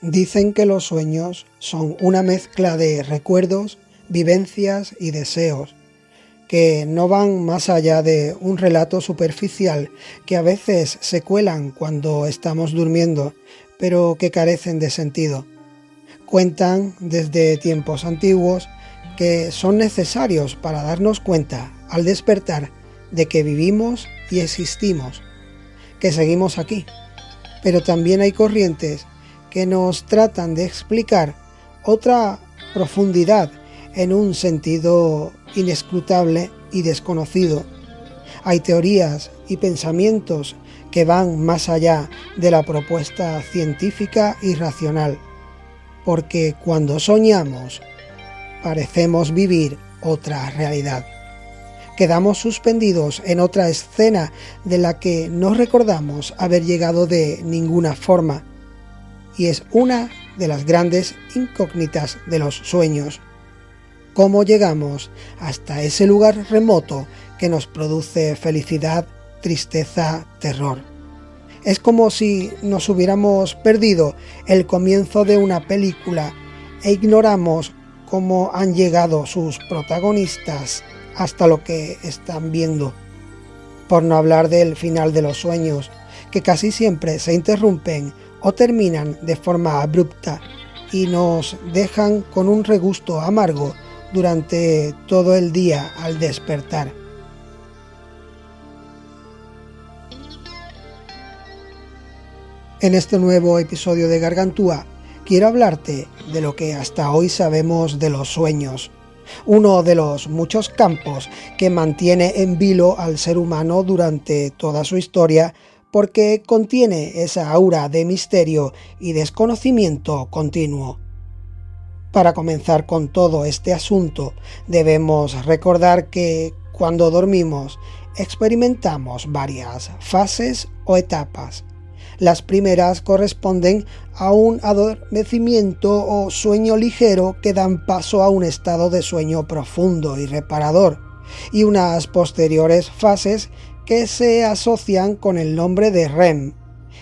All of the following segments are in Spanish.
Dicen que los sueños son una mezcla de recuerdos, vivencias y deseos, que no van más allá de un relato superficial que a veces se cuelan cuando estamos durmiendo, pero que carecen de sentido. Cuentan desde tiempos antiguos que son necesarios para darnos cuenta al despertar de que vivimos y existimos, que seguimos aquí. Pero también hay corrientes que nos tratan de explicar otra profundidad en un sentido inescrutable y desconocido. Hay teorías y pensamientos que van más allá de la propuesta científica y racional, porque cuando soñamos parecemos vivir otra realidad. Quedamos suspendidos en otra escena de la que no recordamos haber llegado de ninguna forma, y es una de las grandes incógnitas de los sueños. ¿Cómo llegamos hasta ese lugar remoto que nos produce felicidad, tristeza, terror? Es como si nos hubiéramos perdido el comienzo de una película e ignoramos cómo han llegado sus protagonistas hasta lo que están viendo. Por no hablar del final de los sueños, que casi siempre se interrumpen o terminan de forma abrupta y nos dejan con un regusto amargo durante todo el día al despertar. En este nuevo episodio de Gargantúa quiero hablarte de lo que hasta hoy sabemos de los sueños, uno de los muchos campos que mantiene en vilo al ser humano durante toda su historia, porque contiene esa aura de misterio y desconocimiento continuo. Para comenzar con todo este asunto, debemos recordar que cuando dormimos experimentamos varias fases o etapas. Las primeras corresponden a un adormecimiento o sueño ligero que dan paso a un estado de sueño profundo y reparador, y unas posteriores fases que se asocian con el nombre de REM.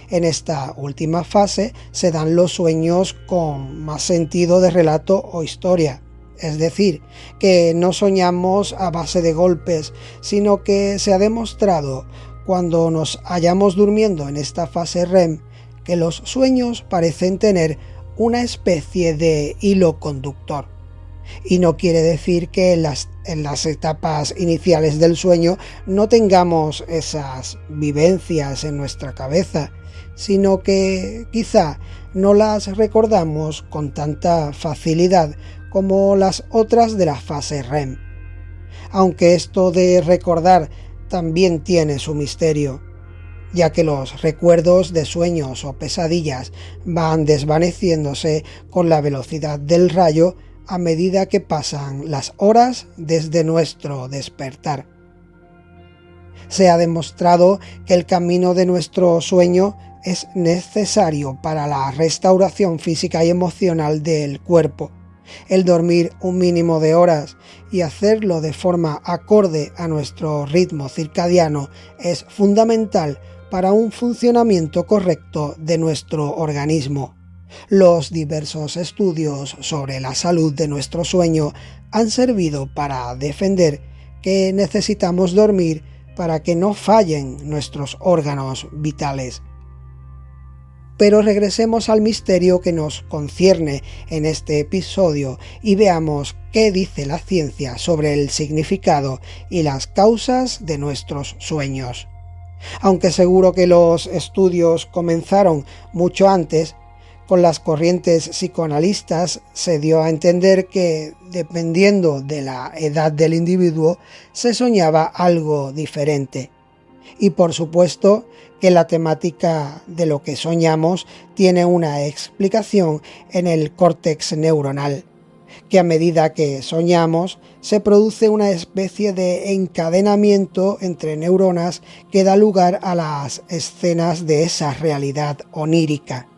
En esta última fase se dan los sueños con más sentido de relato o historia, es decir, que no soñamos a base de golpes, sino que se ha demostrado cuando nos hallamos durmiendo en esta fase REM que los sueños parecen tener una especie de hilo conductor. Y no quiere decir que en las etapas iniciales del sueño no tengamos esas vivencias en nuestra cabeza, sino que quizá no las recordamos con tanta facilidad como las otras de la fase REM. Aunque esto de recordar también tiene su misterio, ya que los recuerdos de sueños o pesadillas van desvaneciéndose con la velocidad del rayo a medida que pasan las horas desde nuestro despertar. Se ha demostrado que el camino de nuestro sueño es necesario para la restauración física y emocional del cuerpo. El dormir un mínimo de horas y hacerlo de forma acorde a nuestro ritmo circadiano es fundamental para un funcionamiento correcto de nuestro organismo. Los diversos estudios sobre la salud de nuestro sueño han servido para defender que necesitamos dormir para que no fallen nuestros órganos vitales. Pero regresemos al misterio que nos concierne en este episodio y veamos qué dice la ciencia sobre el significado y las causas de nuestros sueños. Aunque seguro que los estudios comenzaron mucho antes, con las corrientes psicoanalistas se dio a entender que, dependiendo de la edad del individuo, se soñaba algo diferente. Y por supuesto que la temática de lo que soñamos tiene una explicación en el córtex neuronal, que a medida que soñamos se produce una especie de encadenamiento entre neuronas que da lugar a las escenas de esa realidad onírica.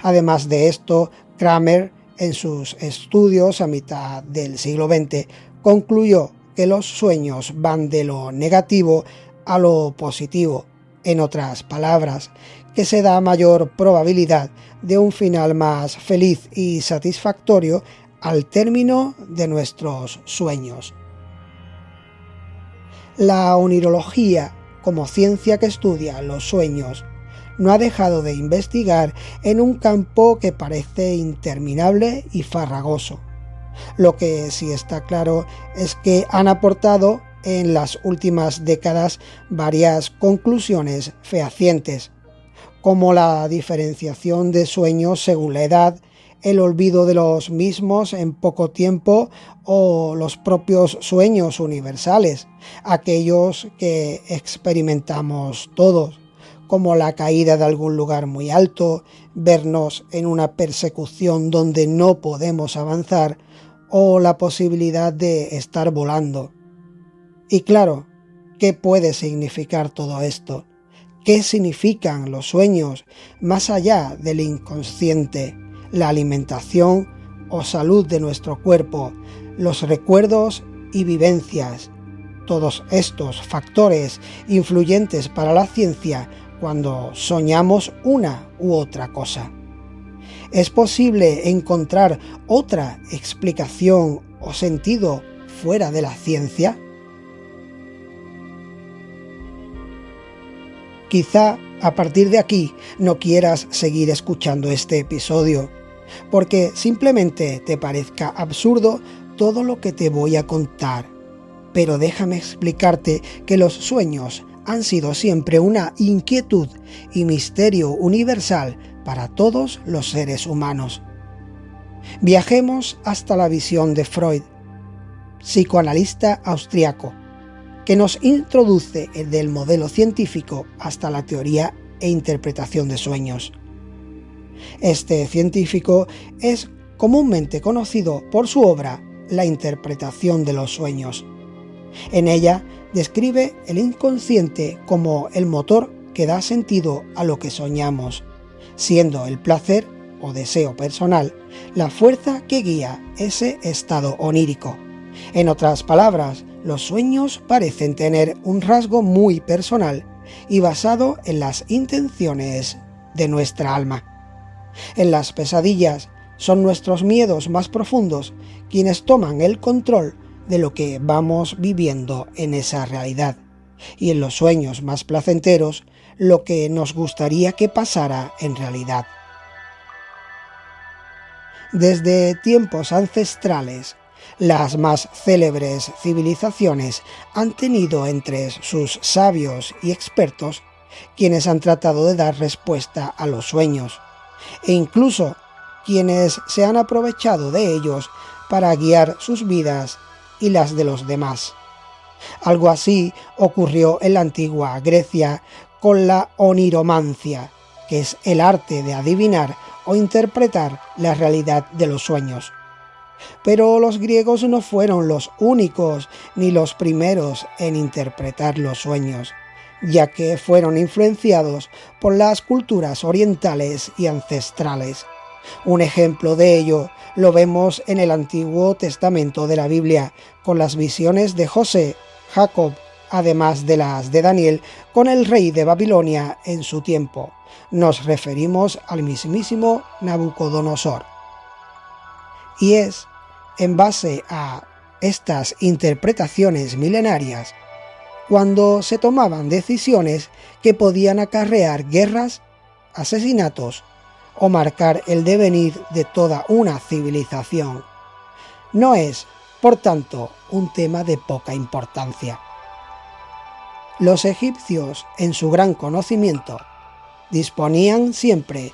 Además de esto, Kramer, en sus estudios a mitad del siglo XX, concluyó que los sueños van de lo negativo a lo positivo, En otras palabras, que se da mayor probabilidad de un final más feliz y satisfactorio al término de nuestros sueños. La onirología, como ciencia que estudia los sueños, no ha dejado de investigar en un campo que parece interminable y farragoso. Lo que sí está claro es que han aportado en las últimas décadas varias conclusiones fehacientes, como la diferenciación de sueños según la edad, el olvido de los mismos en poco tiempo o los propios sueños universales, aquellos que experimentamos todos, como la caída de algún lugar muy alto, vernos en una persecución donde no podemos avanzar o la posibilidad de estar volando. Y claro, ¿qué puede significar todo esto? ¿Qué significan los sueños más allá del inconsciente, la alimentación o salud de nuestro cuerpo, los recuerdos y vivencias? Todos estos factores influyentes para la ciencia cuando soñamos una u otra cosa. ¿Es posible encontrar otra explicación o sentido fuera de la ciencia? Quizá a partir de aquí no quieras seguir escuchando este episodio, porque simplemente te parezca absurdo todo lo que te voy a contar. Pero déjame explicarte que los sueños han sido siempre una inquietud y misterio universal para todos los seres humanos. Viajemos hasta la visión de Freud, psicoanalista austriaco, que nos introduce desde el modelo científico hasta la teoría e interpretación de sueños. Este científico es comúnmente conocido por su obra La interpretación de los sueños. En ella describe el inconsciente como el motor que da sentido a lo que soñamos, siendo el placer o deseo personal la fuerza que guía ese estado onírico. En otras palabras, los sueños parecen tener un rasgo muy personal y basado en las intenciones de nuestra alma. En las pesadillas son nuestros miedos más profundos quienes toman el control de lo que vamos viviendo en esa realidad, y en los sueños más placenteros lo que nos gustaría que pasara en realidad. Desde tiempos ancestrales, las más célebres civilizaciones han tenido entre sus sabios y expertos quienes han tratado de dar respuesta a los sueños, e incluso quienes se han aprovechado de ellos para guiar sus vidas y las de los demás. Algo así ocurrió en la antigua Grecia con la oniromancia, que es el arte de adivinar o interpretar la realidad de los sueños. Pero los griegos no fueron los únicos ni los primeros en interpretar los sueños, ya que fueron influenciados por las culturas orientales y ancestrales. Un ejemplo de ello lo vemos en el Antiguo Testamento de la Biblia, con las visiones de José, Jacob, además de las de Daniel, con el rey de Babilonia en su tiempo. Nos referimos al mismísimo Nabucodonosor. Y es en base a estas interpretaciones milenarias cuando se tomaban decisiones que podían acarrear guerras, asesinatos o marcar el devenir de toda una civilización. No es, por tanto, un tema de poca importancia. Los egipcios, en su gran conocimiento, disponían siempre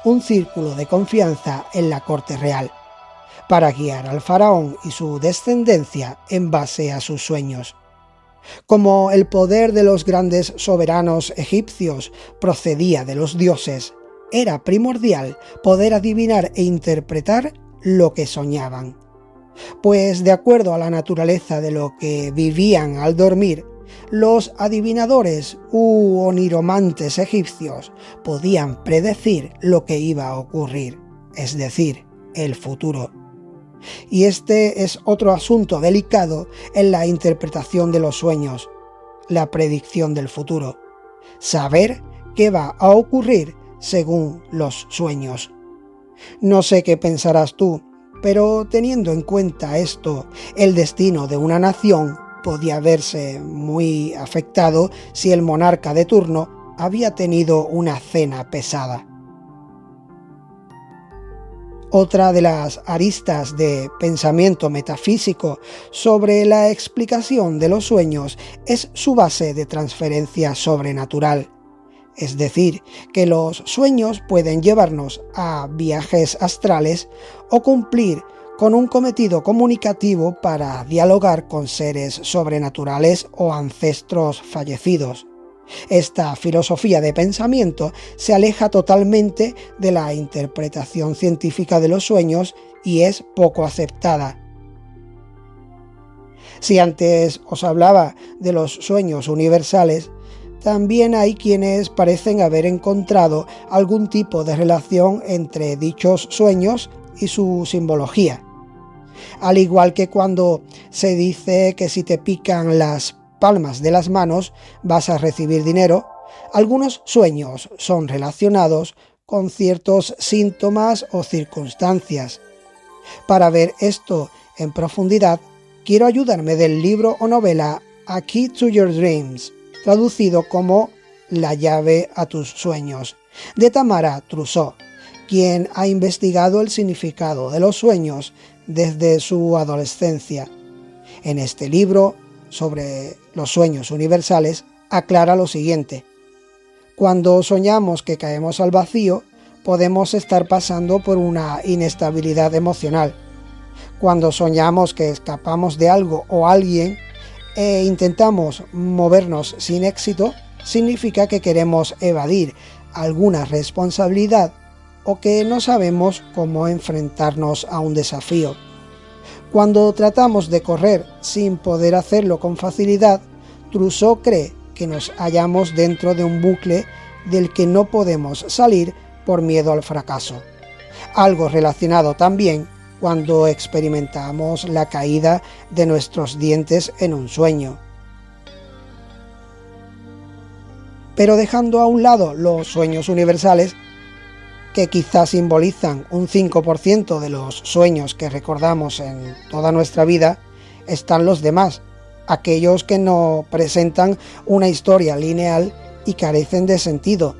un círculo de confianza en la corte real, para guiar al faraón y su descendencia en base a sus sueños. Como el poder de los grandes soberanos egipcios procedía de los dioses, era primordial poder adivinar e interpretar lo que soñaban. Pues de acuerdo a la naturaleza de lo que vivían al dormir, los adivinadores u oniromantes egipcios podían predecir lo que iba a ocurrir, es decir, el futuro. Y este es otro asunto delicado en la interpretación de los sueños, la predicción del futuro. saber qué va a ocurrir según los sueños. No sé qué pensarás tú, pero teniendo en cuenta esto, el destino de una nación podía verse muy afectado si el monarca de turno había tenido una cena pesada. Otra de las aristas de pensamiento metafísico sobre la explicación de los sueños es su base de transferencia sobrenatural. Es decir, que los sueños pueden llevarnos a viajes astrales o cumplir con un cometido comunicativo para dialogar con seres sobrenaturales o ancestros fallecidos. Esta filosofía de pensamiento se aleja totalmente de la interpretación científica de los sueños y es poco aceptada. Si antes os hablaba de los sueños universales, también hay quienes parecen haber encontrado algún tipo de relación entre dichos sueños y su simbología. Al igual que cuando se dice que si te pican las palmas de las manos vas a recibir dinero, algunos sueños son relacionados con ciertos síntomas o circunstancias. Para ver esto en profundidad, quiero ayudarme del libro o novela A Key to Your Dreams, traducido como La llave a tus sueños, de Tamara Trussaux, quien ha investigado el significado de los sueños desde su adolescencia. En este libro, sobre los sueños universales, aclara lo siguiente: cuando soñamos que caemos al vacío, podemos estar pasando por una inestabilidad emocional. Cuando soñamos que escapamos de algo o alguien e intentamos movernos sin éxito, significa que queremos evadir alguna responsabilidad o que no sabemos cómo enfrentarnos a un desafío. Cuando tratamos de correr sin poder hacerlo con facilidad, Trussaux cree que nos hallamos dentro de un bucle del que no podemos salir por miedo al fracaso. Algo relacionado también cuando experimentamos la caída de nuestros dientes en un sueño. Pero dejando a un lado los sueños universales, que quizás simbolizan un 5% de los sueños que recordamos en toda nuestra vida, están los demás, aquellos que no presentan una historia lineal y carecen de sentido,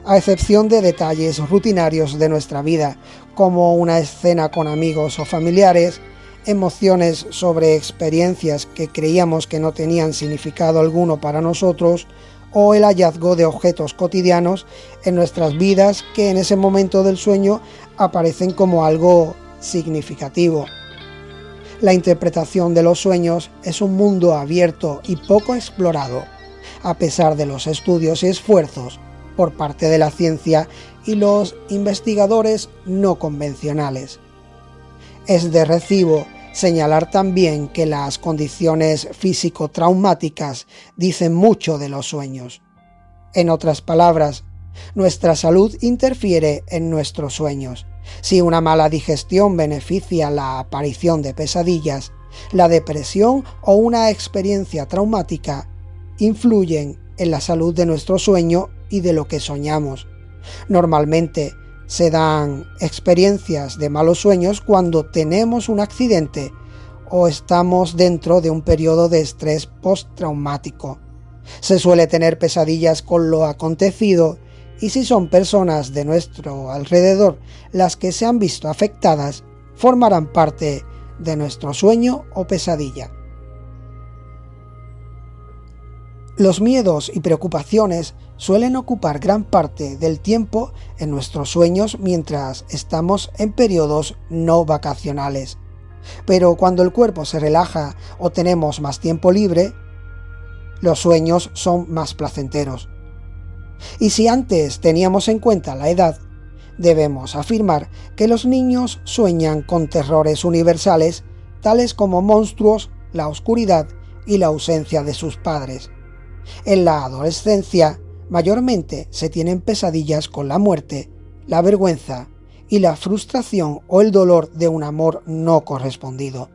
a excepción de detalles rutinarios de nuestra vida, como una escena con amigos o familiares, emociones sobre experiencias que creíamos que no tenían significado alguno para nosotros, o el hallazgo de objetos cotidianos en nuestras vidas que en ese momento del sueño aparecen como algo significativo. La interpretación de los sueños es un mundo abierto y poco explorado, a pesar de los estudios y esfuerzos por parte de la ciencia y los investigadores no convencionales. Es de recibo señalar también que las condiciones físico-traumáticas dicen mucho de los sueños. En otras palabras, nuestra salud interfiere en nuestros sueños. Si una mala digestión beneficia la aparición de pesadillas, la depresión o una experiencia traumática influyen en la salud de nuestro sueño y de lo que soñamos. Normalmente se dan experiencias de malos sueños cuando tenemos un accidente o estamos dentro de un periodo de estrés postraumático. Se suele tener pesadillas con lo acontecido y si son personas de nuestro alrededor las que se han visto afectadas, formarán parte de nuestro sueño o pesadilla. Los miedos y preocupaciones suelen ocupar gran parte del tiempo en nuestros sueños mientras estamos en periodos no vacacionales. Pero cuando el cuerpo se relaja o tenemos más tiempo libre, los sueños son más placenteros. Y si antes teníamos en cuenta la edad, debemos afirmar que los niños sueñan con terrores universales, tales como monstruos, la oscuridad y la ausencia de sus padres. En la adolescencia, mayormente se tienen pesadillas con la muerte, la vergüenza y la frustración o el dolor de un amor no correspondido.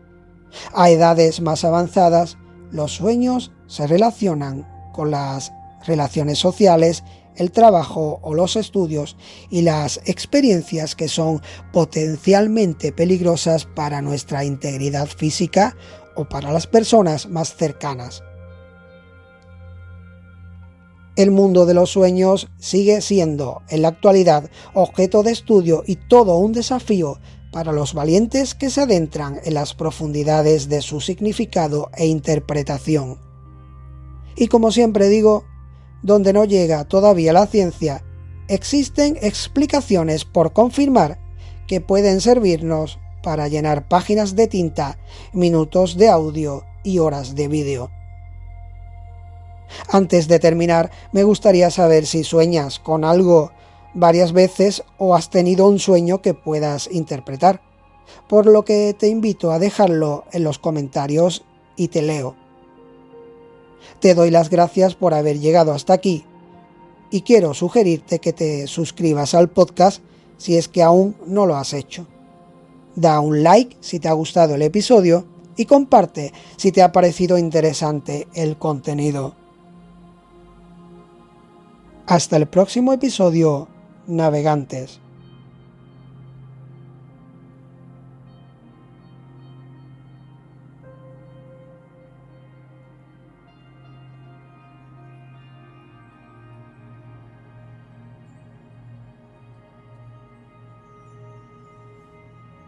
A edades más avanzadas, los sueños se relacionan con las relaciones sociales, el trabajo o los estudios y las experiencias que son potencialmente peligrosas para nuestra integridad física o para las personas más cercanas. El mundo de los sueños sigue siendo, en la actualidad, objeto de estudio y todo un desafío para los valientes que se adentran en las profundidades de su significado e interpretación. Y como siempre digo, donde no llega todavía la ciencia, existen explicaciones por confirmar que pueden servirnos para llenar páginas de tinta, minutos de audio y horas de vídeo. Antes de terminar, me gustaría saber si sueñas con algo varias veces o has tenido un sueño que puedas interpretar, por lo que te invito a dejarlo en los comentarios y te leo. Te doy las gracias por haber llegado hasta aquí y quiero sugerirte que te suscribas al podcast si es que aún no lo has hecho. Da un like si te ha gustado el episodio y comparte si te ha parecido interesante el contenido. Hasta el próximo episodio, navegantes.